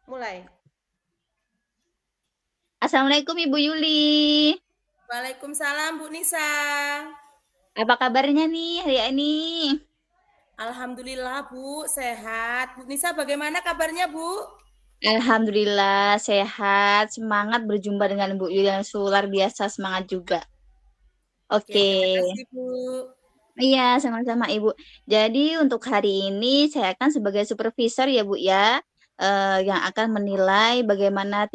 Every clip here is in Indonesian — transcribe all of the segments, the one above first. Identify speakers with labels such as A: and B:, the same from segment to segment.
A: Mulai.
B: Assalamualaikum Ibu Yuli.
A: Waalaikumsalam Bu Nisa.
B: Apa kabarnya nih hari ini?
A: Alhamdulillah Bu, sehat. Bu Nisa bagaimana kabarnya Bu?
B: Alhamdulillah sehat, semangat berjumpa dengan Bu Yuli yang luar biasa semangat juga.
A: Oke,
B: Oke,
A: terima kasih Bu.
B: iya sama-sama Ibu. Jadi untuk hari ini saya akan sebagai supervisor ya Bu ya, yang akan menilai bagaimana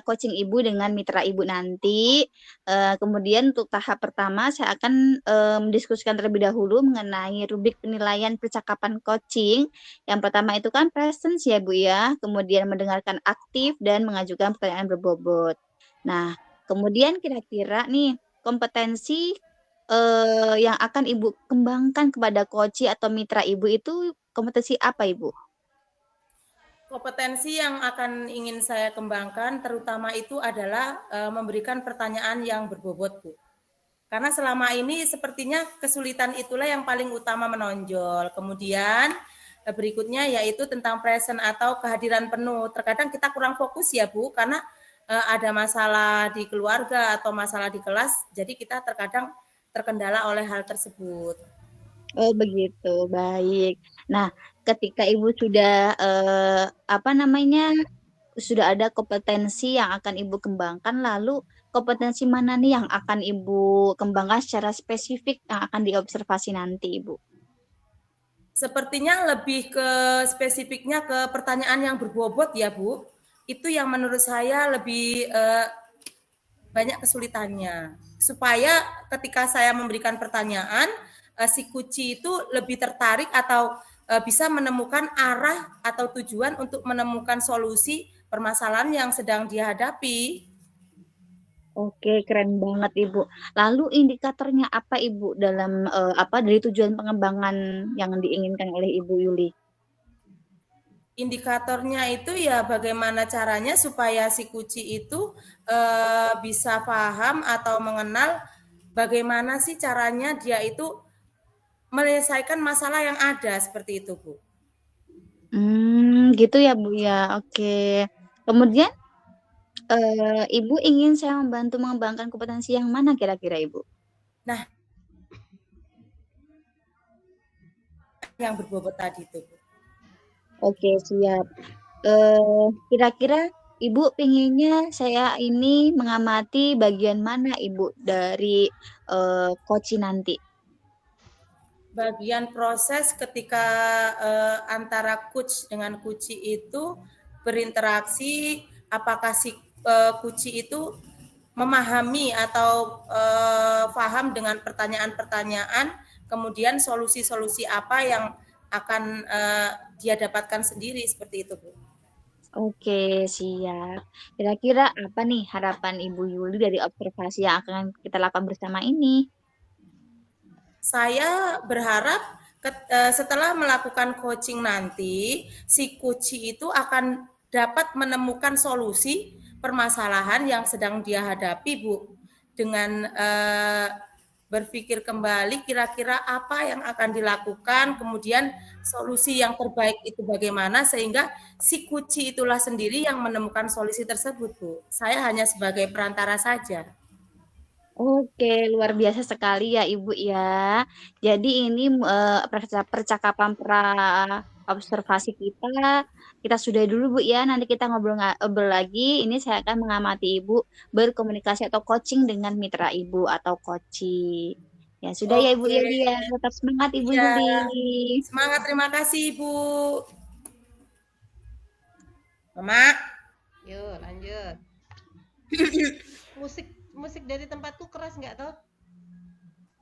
B: coaching Ibu dengan mitra Ibu nanti. Kemudian untuk tahap pertama saya akan mendiskusikan terlebih dahulu mengenai rubrik penilaian percakapan coaching. Yang pertama itu kan presence ya Bu ya, kemudian mendengarkan aktif dan mengajukan pertanyaan berbobot. Nah, kemudian kira-kira nih kompetensi yang akan Ibu kembangkan kepada coach atau mitra Ibu itu kompetensi apa Ibu?
A: Kompetensi yang akan ingin saya kembangkan terutama itu adalah memberikan pertanyaan yang berbobot Bu. Karena selama ini sepertinya kesulitan itulah yang paling utama menonjol. Kemudian berikutnya yaitu tentang present atau kehadiran penuh. Terkadang kita kurang fokus ya Bu, karena ada masalah di keluarga atau masalah di kelas, jadi kita terkadang terkendala oleh hal tersebut.
B: Oh begitu, baik. Nah, ketika Ibu sudah apa namanya sudah ada kompetensi yang akan Ibu kembangkan, lalu kompetensi mana nih yang akan Ibu kembangkan secara spesifik yang akan diobservasi nanti Ibu?
A: Sepertinya lebih ke spesifiknya ke pertanyaan yang berbobot ya Bu. Itu yang menurut saya lebih banyak kesulitannya. Supaya ketika saya memberikan pertanyaan, si kuci itu lebih tertarik atau bisa menemukan arah atau tujuan untuk menemukan solusi permasalahan yang sedang dihadapi.
B: Oke, keren banget Ibu. Lalu indikatornya apa Ibu dalam apa dari tujuan pengembangan yang diinginkan oleh Ibu Yuli?
A: Indikatornya itu ya bagaimana caranya supaya si kuci itu bisa paham atau mengenal bagaimana sih caranya dia itu menyelesaikan masalah yang ada seperti itu, Bu.
B: Gitu ya Bu ya. Oke. Kemudian Ibu ingin saya membantu mengembangkan kompetensi yang mana kira-kira Ibu?
A: Nah, yang berbobot tadi itu, Bu.
B: Oke, siap. Kira-kira Ibu pinginnya saya ini mengamati bagian mana Ibu dari coach nanti?
A: Bagian proses ketika antara coach dengan kuci itu berinteraksi, apakah si kuci itu memahami atau paham dengan pertanyaan-pertanyaan, kemudian solusi-solusi apa yang akan dia dapatkan sendiri seperti itu, Bu.
B: Oke, siap. Kira-kira apa nih harapan Ibu Yuli dari observasi yang akan kita lakukan bersama ini?
A: Saya berharap setelah melakukan coaching nanti, si kuci itu akan dapat menemukan solusi permasalahan yang sedang dia hadapi, Bu. Dengan berpikir kembali kira-kira apa yang akan dilakukan, kemudian solusi yang terbaik itu bagaimana sehingga si kuci itulah sendiri yang menemukan solusi tersebut, Bu. Saya hanya sebagai perantara saja.
B: Oke, luar biasa sekali ya Ibu ya. Jadi ini percakapan pra observasi kita sudah dulu Bu ya. Nanti kita ngobrol lagi. Ini saya akan mengamati Ibu berkomunikasi atau coaching dengan mitra Ibu atau coach. Ya sudah ya Ibu
A: Oke,
B: Yuli ya. Tetap semangat Ibu
A: iya.
B: Yuli.
A: Semangat, terima kasih Ibu. Mama.
C: Yuk lanjut. Musik musik dari tempatku keras nggak toh?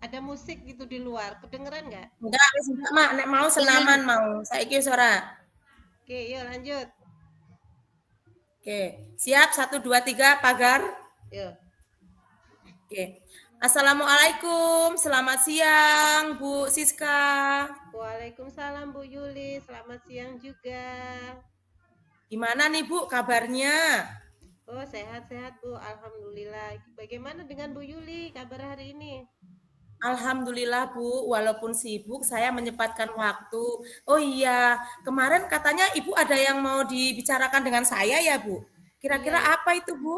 C: Ada musik gitu di luar, kedengeran nggak?
A: Enggak, wis enggak, Mak. Nek mau senaman mau. Saiki wis ora.
C: Oke, yuk lanjut.
A: Oke. Siap, 1, 2, 3, pagar.
C: Yuk.
A: Oke. Assalamualaikum. Selamat siang, Bu Siska.
C: Waalaikumsalam Bu Yuli, selamat siang juga.
A: Gimana nih, Bu, kabarnya?
C: Oh, sehat-sehat Bu, alhamdulillah. Bagaimana dengan Bu Yuli kabar hari ini?
A: Alhamdulillah Bu, walaupun sibuk saya menyempatkan waktu. Oh iya, kemarin katanya Ibu ada yang mau dibicarakan dengan saya ya Bu?
C: Iya,
A: Kira-kira apa itu Bu?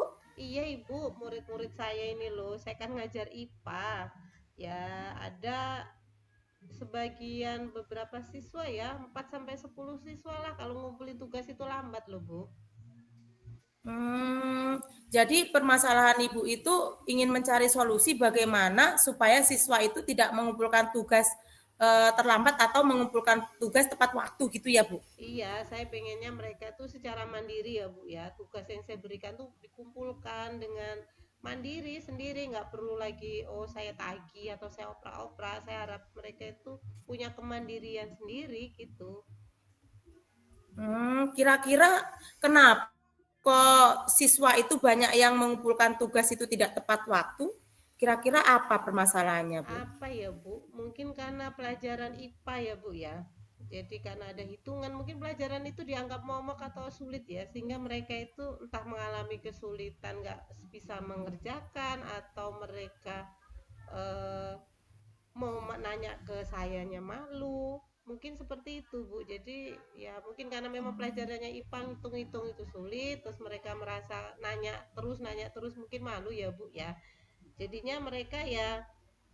C: iya Ibu, murid-murid saya ini loh, saya kan ngajar IPA. Ya, ada sebagian beberapa siswa ya, 4 sampai 10 siswa lah kalau ngumpulin tugas itu lambat loh, Bu.
A: Hmm, jadi permasalahan Ibu itu ingin mencari solusi bagaimana supaya siswa itu tidak mengumpulkan tugas terlambat atau mengumpulkan tugas tepat waktu gitu ya Bu?
C: Iya, saya pengennya mereka tuh secara mandiri ya Bu ya. Tugas yang saya berikan tuh dikumpulkan dengan mandiri sendiri, nggak perlu lagi oh saya tagih atau saya opera-opera. Saya harap mereka itu punya kemandirian sendiri gitu.
A: Kira-kira kenapa kok siswa itu banyak yang mengumpulkan tugas itu tidak tepat waktu? Kira-kira apa permasalahannya, Bu?
C: Apa ya Bu? Mungkin karena pelajaran IPA ya Bu ya. Jadi karena ada hitungan, mungkin pelajaran itu dianggap momok atau sulit ya, sehingga mereka itu entah mengalami kesulitan nggak bisa mengerjakan atau mereka eh, mau nanya ke sayanya malu. Mungkin seperti itu Bu. Jadi ya mungkin karena memang pelajarannya IPA hitung-hitung itu sulit, terus mereka merasa nanya terus mungkin malu ya Bu ya. Jadinya mereka ya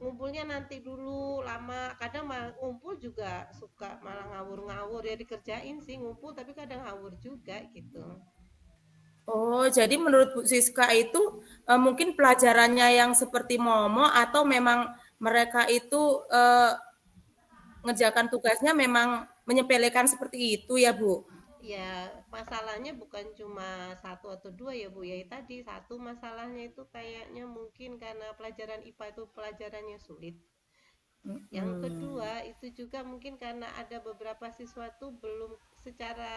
C: ngumpulnya nanti dulu lama, kadang ngumpul juga suka malah ngawur-ngawur ya, dikerjain sih ngumpul tapi kadang ngawur juga gitu.
A: Oh, jadi menurut Bu Siska itu mungkin pelajarannya yang seperti Momo atau memang mereka itu ngerjakan tugasnya memang menyepelekan seperti itu ya, Bu?
C: Ya masalahnya bukan cuma satu atau dua ya Bu ya, tadi satu masalahnya itu kayaknya mungkin karena pelajaran IPA itu pelajarannya sulit. Yang
A: Hmm.
C: kedua itu juga mungkin karena ada beberapa siswa tuh belum secara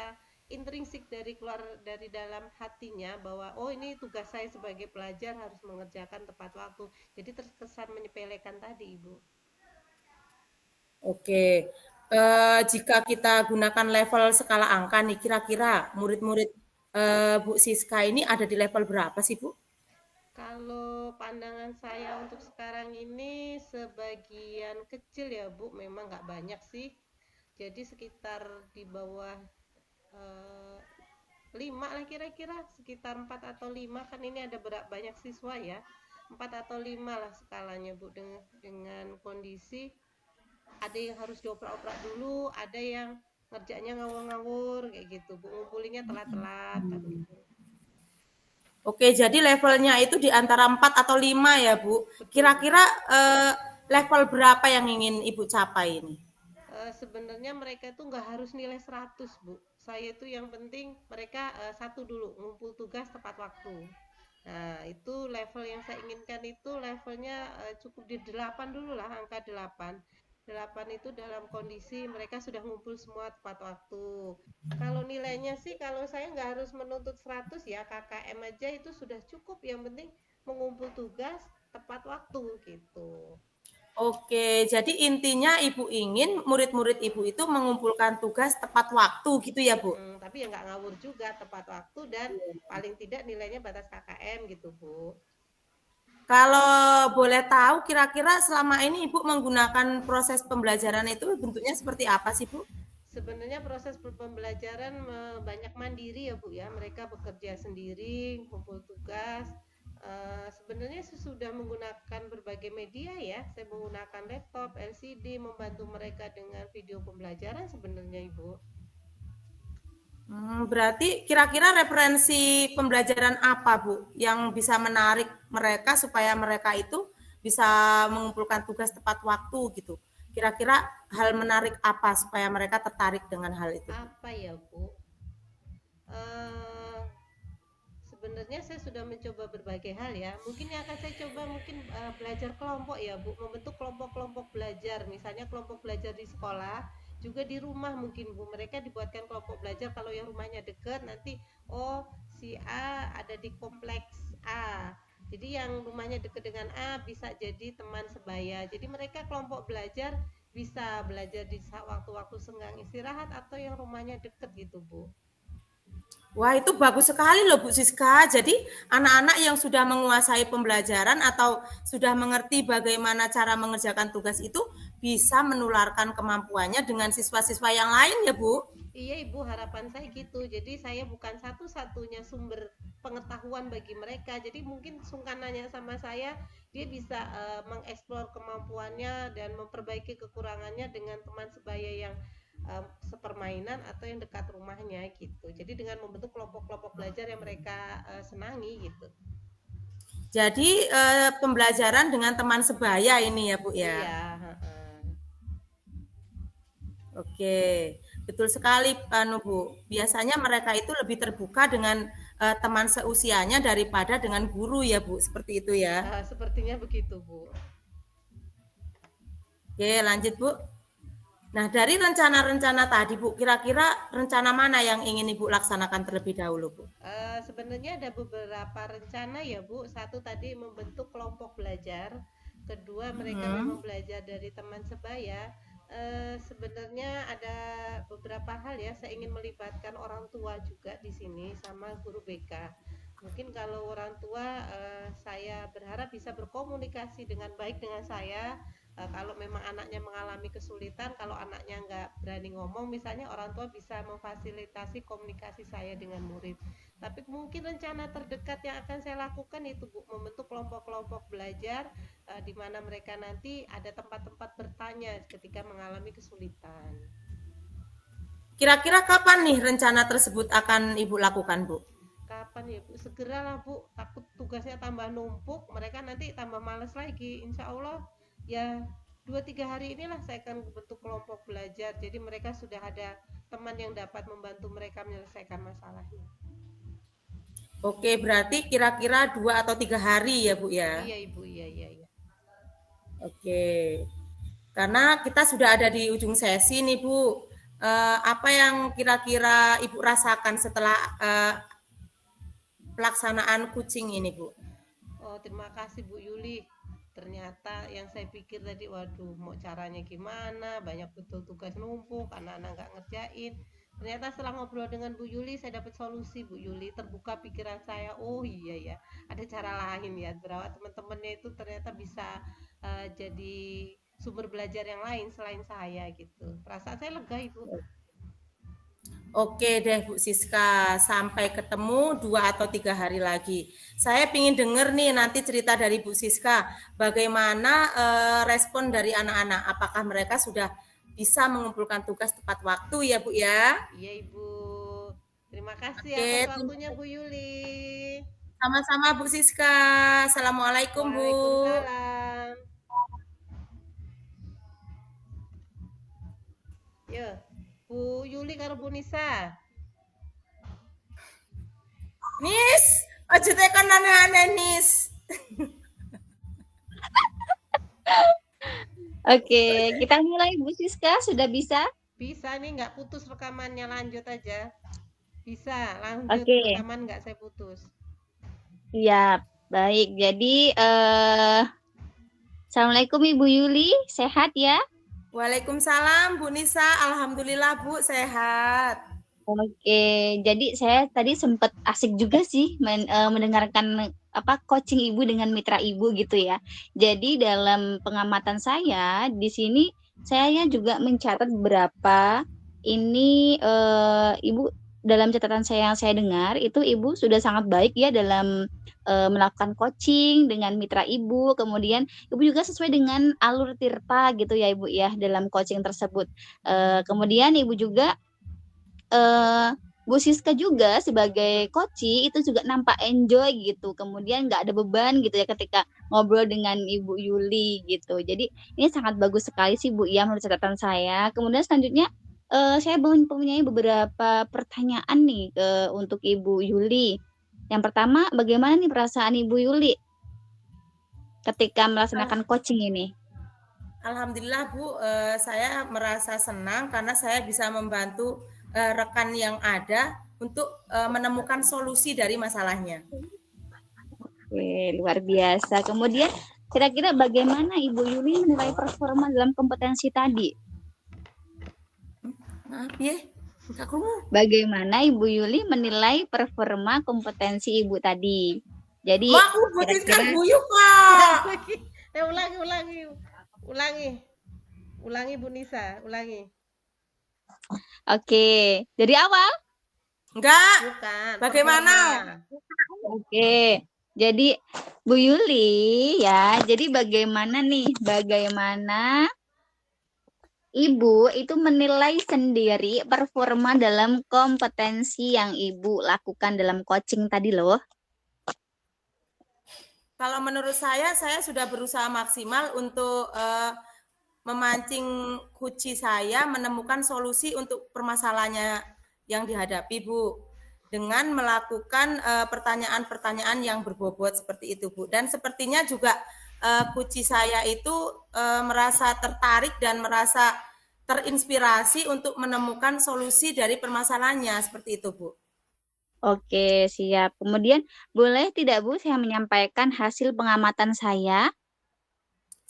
C: intrinsik dari keluar dari dalam hatinya bahwa oh ini tugas saya sebagai pelajar harus mengerjakan tepat waktu. Jadi terkesan menyepelekan tadi Ibu.
A: Oke, jika kita gunakan level skala angka nih, kira-kira murid-murid Bu Siska ini ada di level berapa sih, Bu?
C: Kalau pandangan saya untuk sekarang ini sebagian kecil ya Bu, memang nggak banyak sih. Jadi sekitar di bawah eh, 5 lah kira-kira, sekitar 4 atau 5 kan ini ada banyak siswa ya. 4 atau 5 lah skalanya Bu, dengan kondisi ada yang harus dioper-oper dulu, ada yang ngerjanya ngawur-ngawur kayak gitu Bu, ngumpulinnya telat-telat kan gitu.
A: Oke, jadi levelnya itu di antara 4 atau 5 ya, Bu.
C: Betul Bu.
A: Kira-kira level berapa yang ingin Ibu capai ini?
C: Sebenarnya mereka itu nggak harus nilai 100 Bu. Saya itu yang penting mereka satu dulu ngumpul tugas tepat waktu. Nah, itu level yang saya inginkan itu levelnya cukup di 8 dulu lah, angka 8. 8 itu dalam kondisi mereka sudah ngumpul semua tepat waktu. Kalau nilainya sih kalau saya nggak harus menuntut 100 ya, KKM aja itu sudah cukup. Yang penting mengumpul tugas tepat waktu gitu.
A: Oke, jadi intinya Ibu ingin murid-murid Ibu itu mengumpulkan tugas tepat waktu gitu ya, Bu?
C: Tapi ya nggak ngawur juga, tepat waktu dan paling tidak nilainya batas KKM gitu, Bu.
A: Kalau boleh tahu kira-kira selama ini Ibu menggunakan proses pembelajaran itu bentuknya seperti apa sih, Bu?
C: Sebenarnya proses pembelajaran banyak mandiri ya, Bu ya. Mereka bekerja sendiri, kumpul tugas. Sebenarnya sudah menggunakan berbagai media ya. Saya menggunakan laptop, LCD, membantu mereka dengan video pembelajaran sebenarnya, Ibu.
A: Berarti kira-kira referensi pembelajaran apa, Bu, yang bisa menarik mereka supaya mereka itu bisa mengumpulkan tugas tepat waktu gitu? Kira-kira hal menarik apa supaya mereka tertarik dengan hal itu, Bu?
C: Apa ya, Bu? Eh, Sebenarnya saya sudah mencoba berbagai hal ya. Mungkin yang akan saya coba mungkin belajar kelompok ya Bu, membentuk kelompok-kelompok belajar. Misalnya kelompok belajar di sekolah, juga di rumah mungkin Bu. Mereka dibuatkan kelompok belajar kalau yang rumahnya dekat nanti oh si A ada di kompleks A. Jadi yang rumahnya dekat dengan A bisa jadi teman sebaya. Jadi mereka kelompok belajar bisa belajar di waktu-waktu senggang istirahat atau yang rumahnya deket gitu Bu.
A: Wah, itu bagus sekali loh Bu Siska. Jadi anak-anak yang sudah menguasai pembelajaran atau sudah mengerti bagaimana cara mengerjakan tugas itu bisa menularkan kemampuannya dengan siswa-siswa yang lain ya Bu.
C: Iya Ibu, harapan saya gitu. Jadi saya bukan satu-satunya sumber pengetahuan bagi mereka. Jadi mungkin sungkan nanya sama saya, dia bisa mengeksplor kemampuannya dan memperbaiki kekurangannya dengan teman sebaya yang sepermainan atau yang dekat rumahnya gitu. Jadi dengan membentuk kelompok-kelompok belajar yang mereka senangi gitu.
A: Jadi pembelajaran dengan teman sebaya ini ya Bu ya.
C: Iya, heeh.
A: Oke, betul sekali Bu. Biasanya mereka itu lebih terbuka dengan teman seusianya daripada dengan guru ya Bu, seperti itu ya.
C: Sepertinya begitu Bu.
A: Oke, lanjut Bu. Nah, dari rencana-rencana tadi Bu, kira-kira rencana mana yang ingin Ibu laksanakan terlebih dahulu Bu?
C: Sebenarnya ada beberapa rencana ya Bu. Satu tadi membentuk kelompok belajar. Kedua mereka memang belajar dari teman sebaya. Sebenarnya ada beberapa hal ya. Saya ingin melibatkan orang tua juga di sini sama guru BK. Mungkin kalau orang tua saya berharap bisa berkomunikasi dengan baik dengan saya. Kalau memang anaknya mengalami kesulitan, kalau anaknya nggak berani ngomong, misalnya orang tua bisa memfasilitasi komunikasi saya dengan murid. Tapi mungkin rencana terdekat yang akan saya lakukan itu Bu, membentuk kelompok-kelompok belajar di mana mereka nanti ada tempat-tempat bertanya ketika mengalami kesulitan.
A: Kira-kira kapan nih rencana tersebut akan Ibu lakukan Bu?
C: Kapan ya Bu? Segeralah Bu, takut tugasnya tambah numpuk, mereka nanti tambah males lagi. Insya Allah ya 2-3 hari inilah saya akan bentuk kelompok belajar. Jadi mereka sudah ada teman yang dapat membantu mereka menyelesaikan masalahnya.
A: Oke, berarti kira-kira 2 atau 3 hari ya Bu ya?
C: Iya Ibu, iya.
A: Oke, karena kita sudah ada di ujung sesi nih Bu. Apa yang kira-kira Ibu rasakan setelah pelaksanaan coaching ini Bu?
C: Oh, terima kasih Bu Yuli. Ternyata yang saya pikir tadi, waduh, mau caranya gimana? Banyak betul tugas numpuk, anak-anak nggak ngerjain. Ternyata setelah ngobrol dengan Bu Yuli, saya dapat solusi Bu Yuli. Terbuka pikiran saya. Oh iya ya, ada cara lain ya. Berawat teman-temannya itu ternyata bisa jadi sumber belajar yang lain selain saya gitu. Perasaan saya lega Ibu.
A: Oke deh Bu Siska, sampai ketemu 2 atau 3 hari lagi. Saya ingin dengar nih nanti cerita dari Bu Siska, bagaimana respon dari anak-anak. Apakah mereka sudah bisa mengumpulkan tugas tepat waktu ya Bu ya?
C: Iya Ibu. Terima kasih
A: Oke,
C: atas waktunya Bu Yuli.
A: sama-sama Bu Siska. Assalamualaikum Bu.
C: Waalaikumsalam. Yo, Bu Yuli karo Bu Nisa.
A: Nis, aja tekan aneh-aneh Nis.
B: Oke, kita mulai Bu Siska, sudah bisa?
C: Bisa nih nggak putus rekamannya, lanjut aja. Bisa, lanjut
B: Oke.
C: rekaman nggak saya putus.
B: Iya, baik. Jadi Assalamualaikum Ibu Yuli, sehat ya?
A: Waalaikumsalam Bu Nisa, alhamdulillah Bu sehat.
B: Oke, jadi saya tadi sempat asik juga sih mendengarkan coaching Ibu dengan mitra Ibu gitu ya. Jadi dalam pengamatan saya di sini saya juga mencatat beberapa ini Ibu dalam catatan saya yang saya dengar itu Ibu sudah sangat baik ya dalam melakukan coaching dengan mitra Ibu. Kemudian Ibu juga sesuai dengan alur Tirta gitu ya Ibu ya dalam coaching tersebut. Kemudian Ibu juga Bu Siska juga sebagai coach itu juga nampak enjoy gitu. Kemudian nggak ada beban gitu ya ketika ngobrol dengan Ibu Yuli gitu. Jadi ini sangat bagus sekali sih Bu ya menurut catatan saya. Kemudian selanjutnya saya mempunyai beberapa pertanyaan nih untuk Ibu Yuli. Yang pertama, bagaimana nih perasaan Ibu Yuli ketika melaksanakan coaching ini?
A: Alhamdulillah Bu, saya merasa senang karena saya bisa membantu rekan yang ada untuk menemukan solusi dari masalahnya.
B: Oke, luar biasa. Kemudian kira-kira bagaimana Ibu Yuli menilai performa dalam kompetensi tadi?
A: Maaf ya. Enggak krungu.
B: Bagaimana Ibu Yuli menilai performa kompetensi Ibu tadi? Jadi
A: Mak, aku butuhkan
B: kira-kira
A: guyu, Kak.
C: Ulangi Bu Nisa, ulangi.
B: oke. Dari awal?
A: Enggak.
C: Bukan.
A: Bagaimana?
C: performa.
B: Oke. Jadi Bu Yuli ya, jadi bagaimana nih? Bagaimana Ibu itu menilai sendiri performa dalam kompetensi yang Ibu lakukan dalam coaching tadi loh?
A: Kalau menurut saya sudah berusaha maksimal untuk memancing kuci saya menemukan solusi untuk permasalahannya yang dihadapi, Bu. Dengan melakukan pertanyaan-pertanyaan yang berbobot seperti itu, Bu. Dan sepertinya juga kuci saya itu merasa tertarik dan merasa terinspirasi untuk menemukan solusi dari permasalahannya seperti itu, Bu.
B: Oke, siap. Kemudian boleh tidak Bu saya menyampaikan hasil pengamatan saya?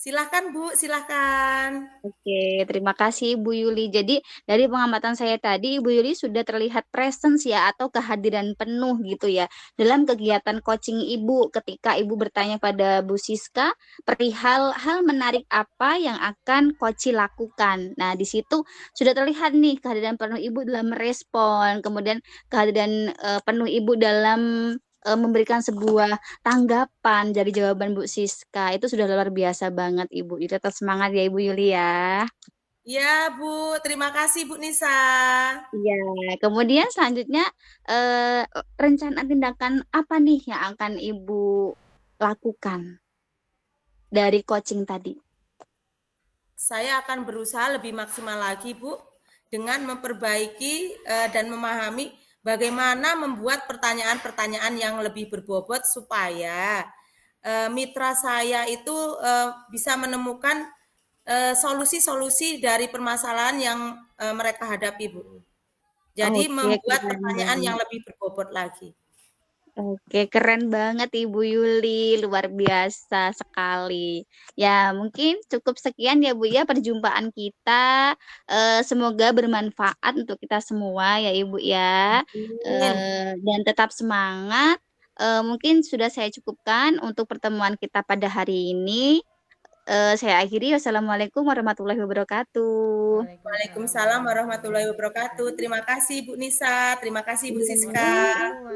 A: Silahkan, Bu, silahkan.
B: Oke, terima kasih Ibu Yuli. Jadi dari pengamatan saya tadi, Ibu Yuli sudah terlihat presence ya atau kehadiran penuh gitu ya dalam kegiatan coaching Ibu ketika Ibu bertanya pada Bu Siska perihal hal menarik apa yang akan coach lakukan. Nah, di situ sudah terlihat nih kehadiran penuh Ibu dalam merespon, kemudian kehadiran penuh Ibu dalam memberikan sebuah tanggapan dari jawaban Bu Siska. Itu sudah luar biasa banget Ibu. Jadi tetap semangat ya Ibu Yuli ya.
A: Ya, Bu. Terima kasih, Bu Nisa.
B: Iya, kemudian selanjutnya rencana tindakan apa nih yang akan Ibu lakukan dari coaching tadi?
A: Saya akan berusaha lebih maksimal lagi, Bu, dengan memperbaiki dan memahami bagaimana membuat pertanyaan-pertanyaan yang lebih berbobot supaya mitra saya itu bisa menemukan solusi-solusi dari permasalahan yang mereka hadapi, Bu. Jadi
B: Oke,
A: membuat
B: keren
A: pertanyaan yang
B: banget.
A: lebih berbobot lagi.
B: Oke, keren banget Ibu Yuli, luar biasa sekali. Ya, mungkin cukup sekian ya Bu ya perjumpaan kita. Semoga bermanfaat untuk kita semua ya Ibu ya. Dan tetap semangat. Mungkin sudah saya cukupkan untuk pertemuan kita pada hari ini. Saya akhiri. Wassalamualaikum warahmatullahi wabarakatuh.
A: Waalaikumsalam warahmatullahi wabarakatuh. Terima kasih Bu Nisa, terima kasih Bu Siska.
B: Iya.